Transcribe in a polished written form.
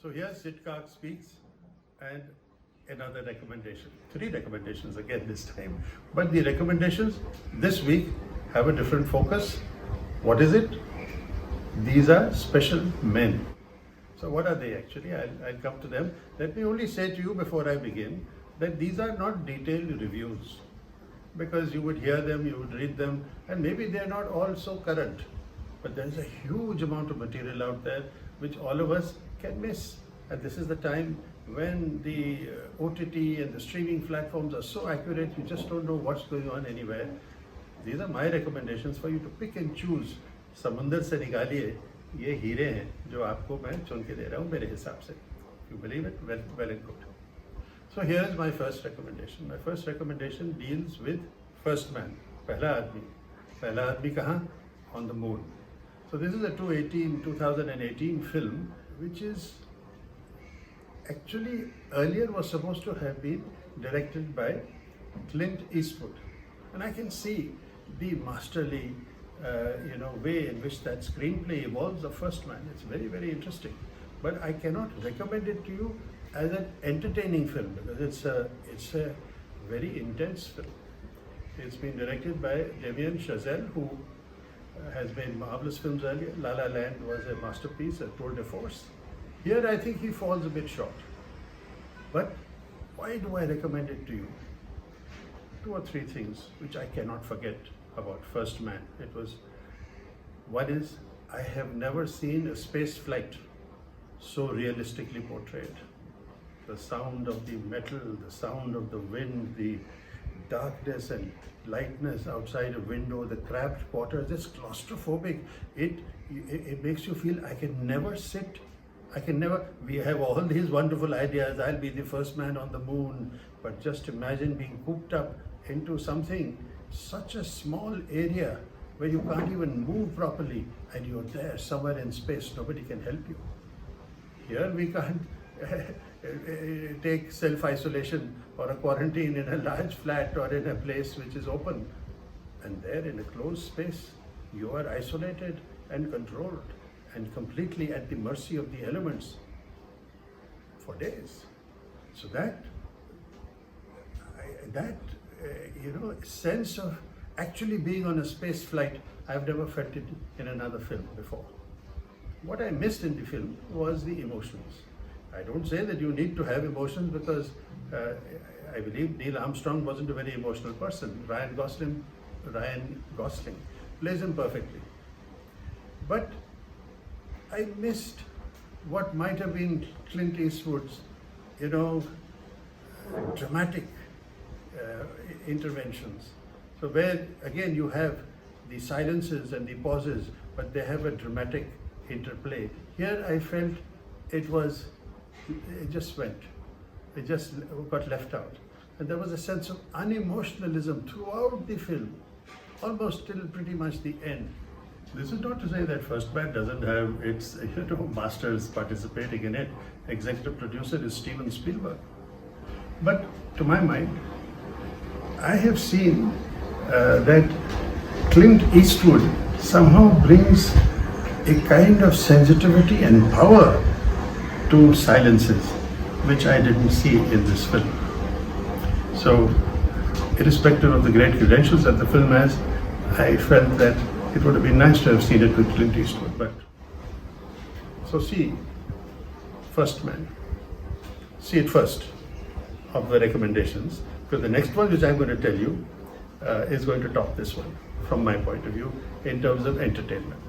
So here Sitkak speaks and another recommendation. 3 recommendations again this time. But the recommendations this week have a different focus. What is it? These are special men. So what are they actually? I'll come to them. Let me only say to you before I begin that these are not detailed reviews, because you would hear them, you would read them, and maybe they're not all so current. But there's a huge amount of material out there which all of us can miss. And this is the time when the OTT and the streaming platforms are so accurate, you just don't know what's going on anywhere. These are my recommendations for you to pick and choose. समंदर से निकालिए, ये हीरे हैं जो आपको मैं चुन के दे रहा हूँ मेरे हिसाब से. You believe it? Well and good. So here is my first recommendation. My first recommendation deals with first man, पहला आदमी. पहला आदमी कहाँ? On the moon. So this is a 2018 film, which is actually earlier was supposed to have been directed by Clint Eastwood, and I can see the masterly way in which that screenplay evolves. The first man, it's very, very interesting, but I cannot recommend it to you as an entertaining film because it's a very intense film. It's been directed by Damien Chazelle, who has made marvelous films earlier. La La Land was a masterpiece, a tour de force. Here I think he falls a bit short. But why do I recommend it to you? 2 or 3 things which I cannot forget about First Man. One is, I have never seen a space flight so realistically portrayed. The sound of the metal, the sound of the wind, the darkness and lightness outside a window, the cramped quarters, it's claustrophobic. It makes you feel I can never sit. We have all these wonderful ideas. I'll be the first man on the moon. But just imagine being cooped up into something, such a small area where you can't even move properly and you're there somewhere in space. Nobody can help you. Here we can't take self-isolation or a quarantine in a large flat or in a place which is open. And there in a closed space, you are isolated and controlled and completely at the mercy of the elements for days. So that sense of actually being on a space flight, I've never felt it in another film before. What I missed in the film was the emotions. I don't say that you need to have emotions because I believe Neil Armstrong wasn't a very emotional person. Ryan Gosling plays him perfectly. But I missed what might have been Clint Eastwood's, dramatic interventions. So where again you have the silences and the pauses, but they have a dramatic interplay. Here I felt it just got left out. And there was a sense of unemotionalism throughout the film, almost till pretty much the end. This is not to say that First Man doesn't have its masters participating in it. Executive producer is Steven Spielberg. But to my mind, I have seen that Clint Eastwood somehow brings a kind of sensitivity and power to silences, which I didn't see in this film. So, irrespective of the great credentials that the film has, I felt that it would have been nice to have seen it with Clint Eastwood. So see First Man. See it first of the recommendations, because the next one which I'm going to tell you is going to top this one from my point of view in terms of entertainment.